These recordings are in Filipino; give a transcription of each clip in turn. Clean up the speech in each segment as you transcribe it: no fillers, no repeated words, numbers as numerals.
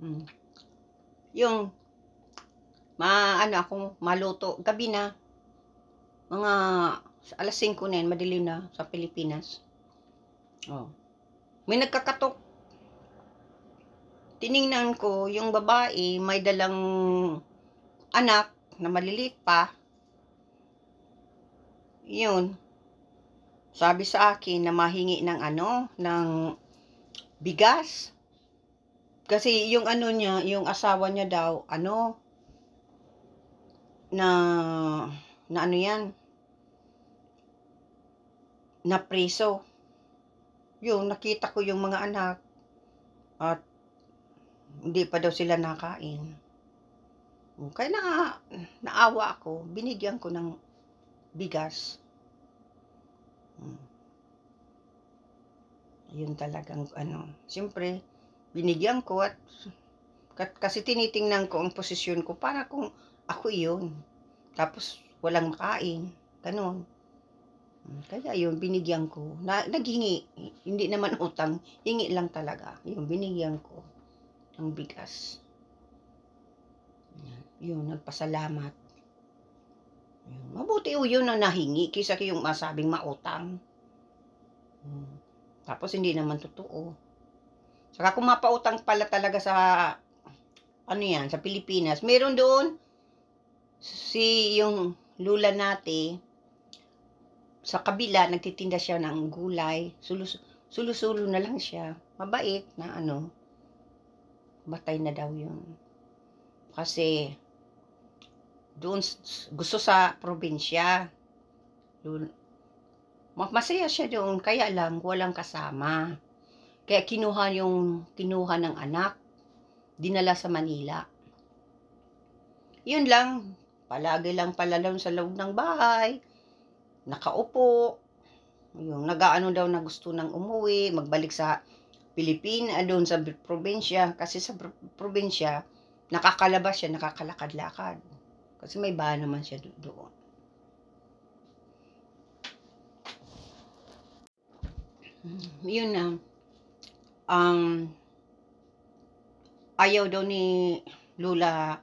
Hmm. Yung ano akong maluto gabi na, mga alas 5 na yan, madilim na sa Pilipinas. Oh. May nagkakatok. Tiningnan ko, yung babae may dalang anak na maliliit pa. Yun. Sabi sa akin na mahingi ng ng bigas. Kasi yung niya, yung asawa niya daw, na yan, na preso. Yung nakita ko yung mga anak at hindi pa daw sila nakain. Kaya naawa ako, binigyan ko ng bigas. Yun talagang siyempre, binigyan ko at kasi tinitingnan ko ang posisyon ko para kung ako iyon. Tapos walang makain, ganun. Kaya yun, binigyan ko. Naghingi, hindi naman utang, hingi lang talaga. Yung binigyan ko ng bigas. Yun, nagpasalamat. Yun. Mabuti yun na nahingi kaysa yung masabing mautang. Tapos hindi naman totoo. Saka kung mapautang pala talaga sa sa Pilipinas, meron doon yung lula natin sa kabila, nagtitinda siya ng gulay, sulo-sulo na lang siya, mabait na batay na daw yun. Kasi doon gusto sa probinsya, masaya siya doon, kaya lang walang kasama. Kaya kinuha ng anak, dinala sa Manila. Yun lang, palagi lang pala lang sa loob ng bahay, nakaupo, yung nagaano daw na gusto nang umuwi, magbalik sa Pilipinas, doon sa probinsya, kasi sa probinsya, nakakalabas siya, nakakalakad-lakad. Kasi may bahay naman siya doon. Yun na. Ayaw daw ni Lula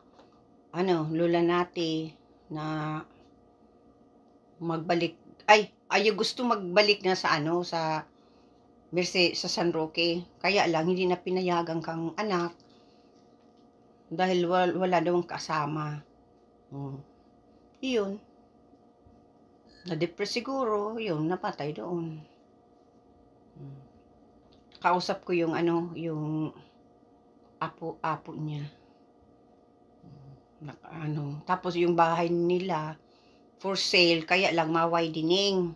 natin na magbalik. Ayaw gusto magbalik na sa sa sa San Roque. Kaya lang, hindi na pinayagan kang anak dahil wala daw kasama. Yun. Na-depress siguro, yun, napatay doon. Kausap ko yung yung apo niya. Tapos yung bahay nila for sale, kaya lang ma-widening.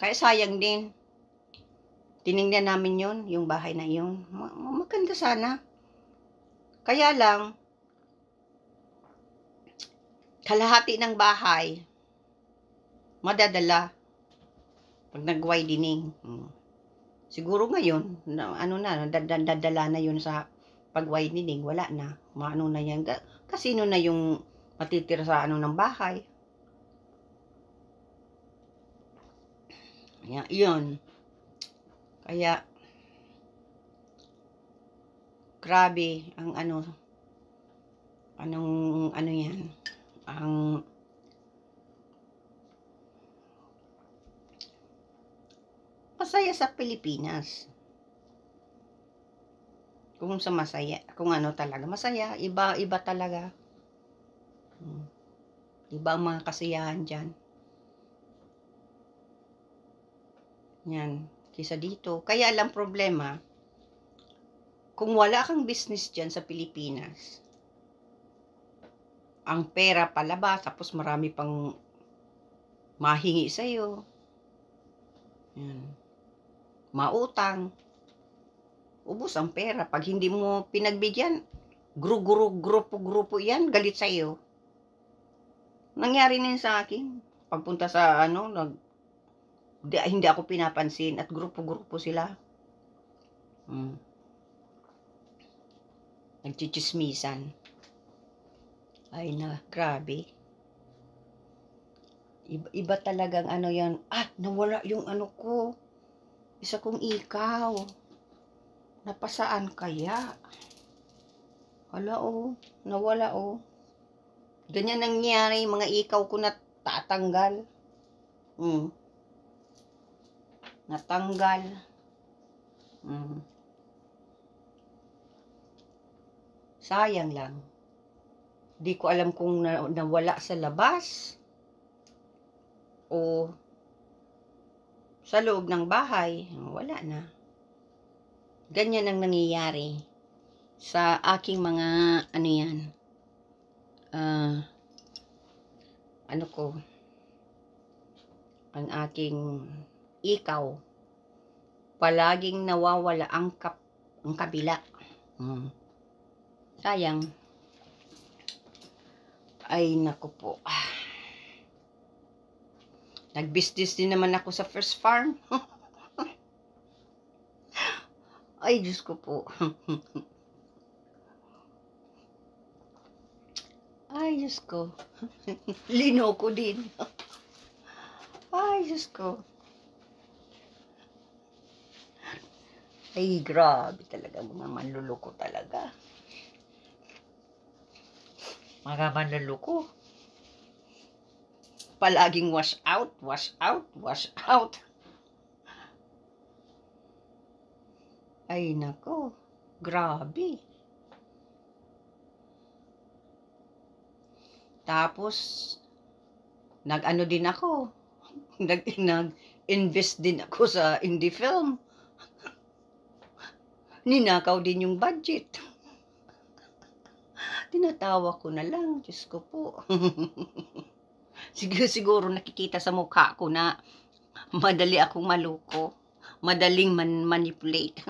Kaya sayang din. Tiningnan namin yun, yung bahay na yun. Maganda sana. Kaya lang, kalahati ng bahay, madadala pag nag-widening. Siguro ngayon, dadala na yun sa pag-widening, wala na. Maano na yan. Kasino na yung matitira sa ng bahay. Yun. Kaya, grabe, ang yan, ang masaya sa Pilipinas. Kung sa masaya, kung talaga masaya, iba talaga. Iba ang mga kasiyahan dyan. Yan, kisa dito. Kaya lang problema, kung wala kang business dyan sa Pilipinas, ang pera palabas, tapos marami pang mahingi sa'yo. Yan. Mautang. Ubos ang pera. Pag hindi mo pinagbigyan, grupo yan, galit sa'yo. Nangyari na sa akin. Pagpunta sa hindi ako pinapansin at grupo sila. Nagchichismisan. Ay na, grabe. Iba talagang yan. Nawala yung ko. Isa kong ikaw. Napasaan kaya? Hala, oh. Nawala, oh. Ganyan nangyari, mga ikaw ko na tatanggal. Natanggal. Sayang lang. Di ko alam kung nawala sa labas o sa loob ng bahay. Wala na. Ganyan ang nangyayari sa aking mga ano yan. Ano ko? Ang aking ikaw. Palaging nawawala ang kabila. Sayang. Ay, naku po. Nag-business din naman ako sa first farm. Ay, Diyos ko po. Ay, Diyos ko. Linoko din. Ay, Diyos ko. Ay, grabe talaga. Mga manluloko talaga. Mga manluloko. Palaging wash out, wash out, wash out. Ay, nako. Grabe. Tapos, nag-ano din ako. Nag-invest din ako sa indie film. Ninakaw din yung budget. Tinatawa ko na lang. Diyos ko po. Siguro nakikita sa mukha ko na madali akong maloko. Madaling manipulate.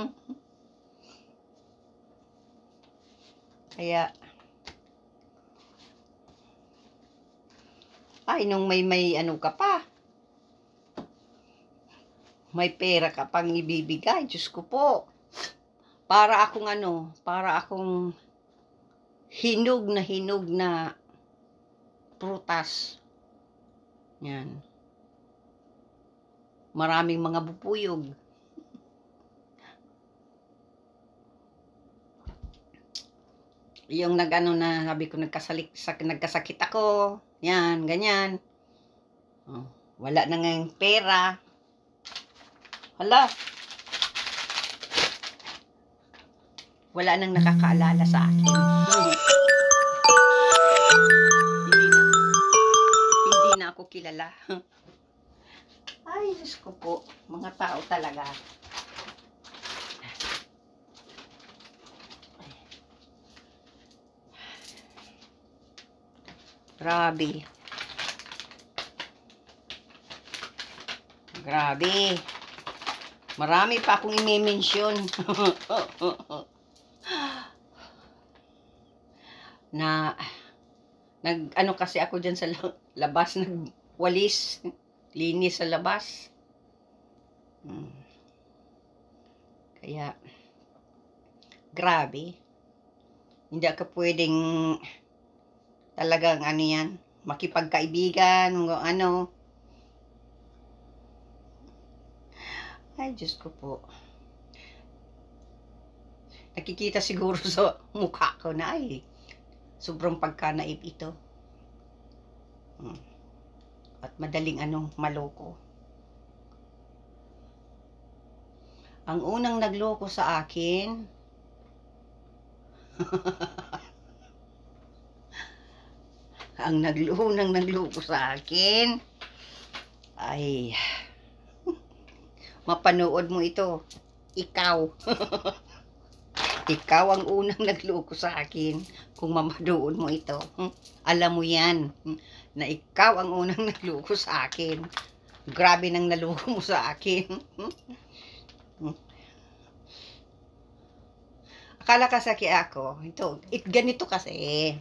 Kaya, ay, nung may ano ka pa, may pera ka pang ibibigay, Diyos ko po. Para akong hinog na prutas. Yan. Maraming mga bupuyog. Yung nag-ano na, sabi ko, nagkasakit ako. Yan, ganyan. Wala na ngayong pera. Hala. Wala nang nakakaalala sa akin. Hindi na ako kilala. Ay, Diyos ko po. Mga tao talaga. Grabe. Grabe. Marami pa akong i-mention. Na nag-ano kasi ako dyan sa labas, nagwalis, linis sa labas. Kaya, grabe. Hindi ka pwedeng talagang ano yan, makipagkaibigan, ano. Ay, Diyos ko po. Nakikita siguro sa mukha ko na ay sobrang pagkanaib ito. At madaling maloko. Ang unang nagloko sa akin, unang nagloko sa akin, ay, mapanood mo ito, ikaw. Ikaw ang unang nagloko sa akin. Kung mamadoon mo ito, alam mo yan, na ikaw ang unang nagloko sa akin. Grabe nang naloko mo sa akin. Akala kasi ako, ganito kasi.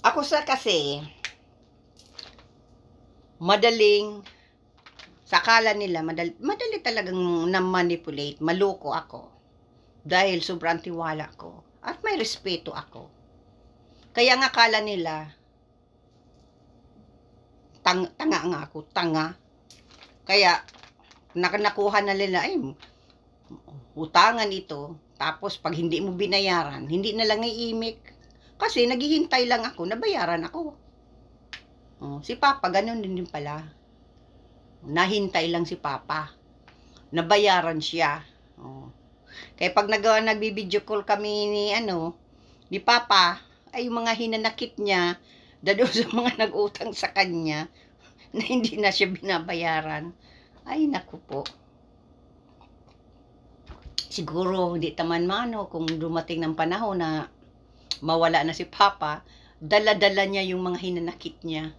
Ako kasi, madaling, sa akala nila, madali talagang na-manipulate, maloko ako. Dahil sobrang tiwala ko. At may respeto ako. Kaya nga akala nila, tanga nga ako, tanga. Kaya, nakuha na nila, ay, utangan ito, Tapos pag hindi mo binayaran, hindi na lang iimik. Kasi naghihintay lang ako, nabayaran ako. Si Papa, ganun din pala. Nahintay lang si Papa. Nabayaran siya. Kaya pag nagbibideo call kami ni Papa, ay yung mga hinanakit niya, dado sa mga nag-utang sa kanya, na hindi na siya binabayaran. Ay, naku po. Siguro, hindi taman mano, kung dumating ng panahon na mawala na si Papa, dala-dala niya yung mga hinanakit niya.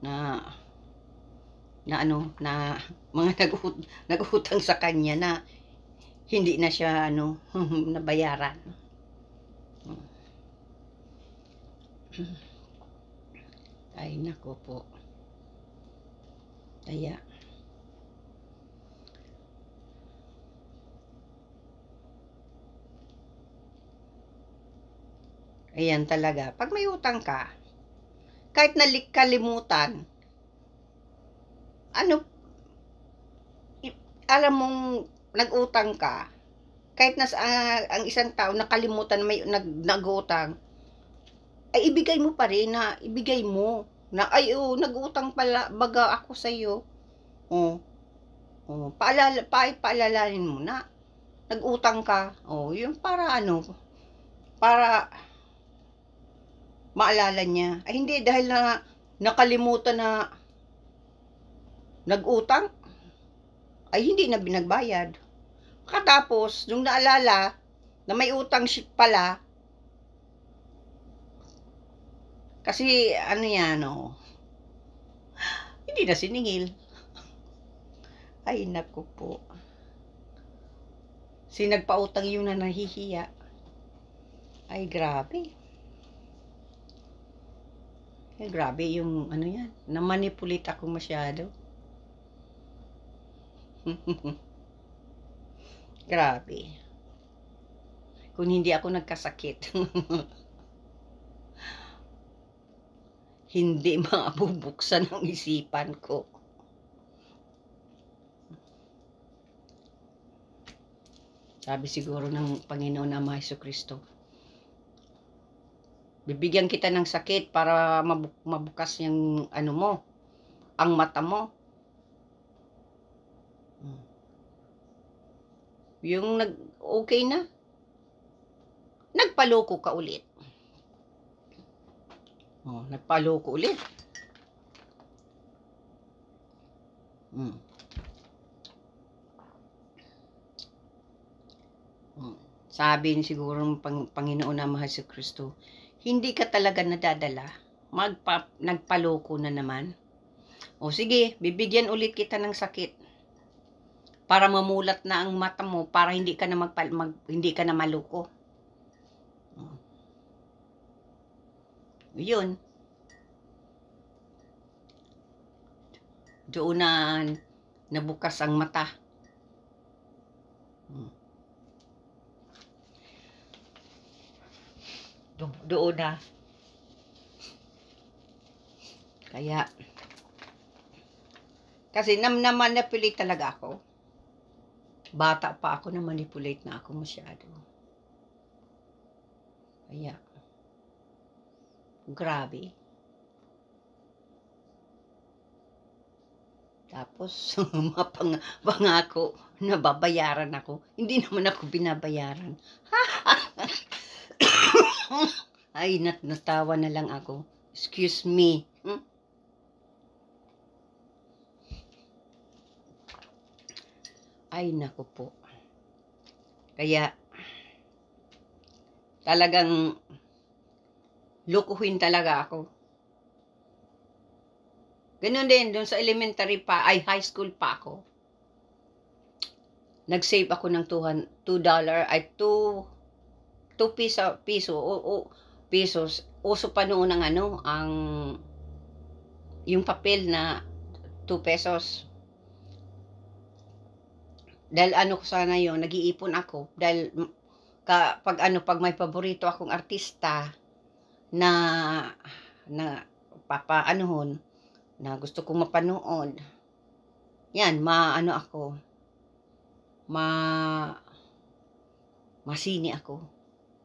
na mga nag-utang sa kanya na hindi na siya nabayaran. Ay, nako po. Kaya ayan talaga, pag may utang ka, kahit kalimutan, alam mong nag-utang ka, kahit ang isang tao nakalimutan may nag-utang, ay ibigay mo pa rin, ibigay mo na nag-utang pala baga ako sa iyo. Paalalanin mo na nag-utang ka. Yung para para maalala niya. Ay hindi, dahil na nakalimutan na nag-utang, ay hindi na binagbayad. Katapos, nung naalala na may utang pala, kasi hindi na siningil. Ay, naku po. Nagpautang yung na nahihiya. Ay, grabe. Ay, grabe yung yan. Na-manipulate ako masyado. Grabe. Kung hindi ako nagkasakit, hindi mabubuksan ang isipan ko. Sabi siguro ng Panginoon na Jesucristo, bibigyan kita ng sakit para mabukas yung mo, ang mata mo. Yung okay na, nagpaloko ka ulit. Nagpaloko ulit. Sabi siguro ng Panginoon na Jesucristo, hindi ka talaga nadadala, nagpaloko na naman. Sige, bibigyan ulit kita ng sakit para mamulat na ang mata mo, para hindi ka na hindi ka na maloko. Yun. Doon na nabukas ang mata. Doon na. Kaya, kasi na-manipulate talaga ako. Bata pa ako, na-manipulate na ako masyado. Kaya, grabe. Tapos, mapangako, nababayaran ako. Hindi naman ako binabayaran. Ay, natawa na lang ako. Excuse me. Ay, naku po. Kaya, talagang lukuhin talaga ako. Ganun din, doon sa elementary pa, ay high school pa ako. Nag-save ako ng $2, ay 2 pesos. Uso pa noon ang yung papel na 2 pesos. Dahil ko sana yun, nag-iipon ako. Dahil pag may paborito akong artista na na gusto kong mapanood. Yan, ako. Masini ako.